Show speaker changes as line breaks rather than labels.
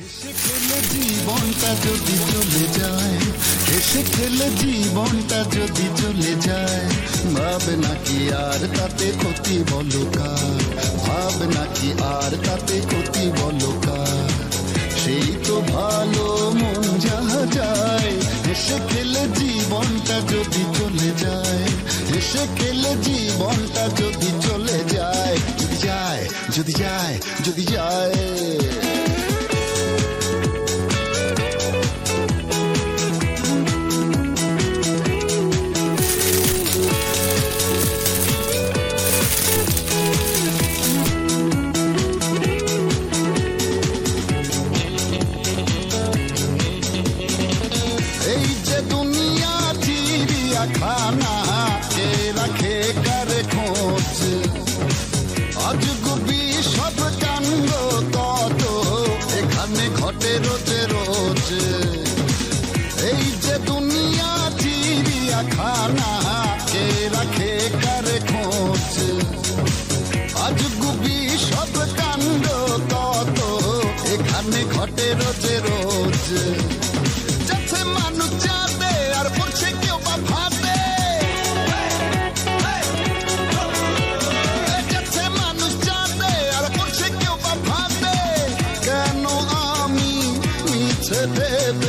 হেসে খেলে জীবনটা যদি চলে যায়, হেসে খেলে জীবনটা যদি চলে যায়, ভাব নাকি আর তাতে ক্ষতি বলো কার, ভাব নাকি আর তাতে ক্ষতি বলো কার, সেই তো ভালো মন যাহা যায়। হেসে খেলে জীবনটা যদি চলে যায়, হেসে খেলে জীবনটা যদি চলে যায়, যদি যায়, যদি যায়, যদি যায়। খানা কে রাখে কার খোঁজ, অজগবি সব কাণ্ড কত এখানে ঘটে রোজে রোজ। এই যে দুনিয়া চিড়িয়াখানা কে রাখে কার খোঁজ, অজগবি সব কাণ্ড কত এখানে ঘটে রোজে রোজ। যাচ্ছে মানুষ যাবে আর পড়ছে কেউ বা ভাবে, যাচ্ছে মানুষ যাবে আর পড়ছে কেউ বা ভাবে, কেন আমি মিছে ভেবে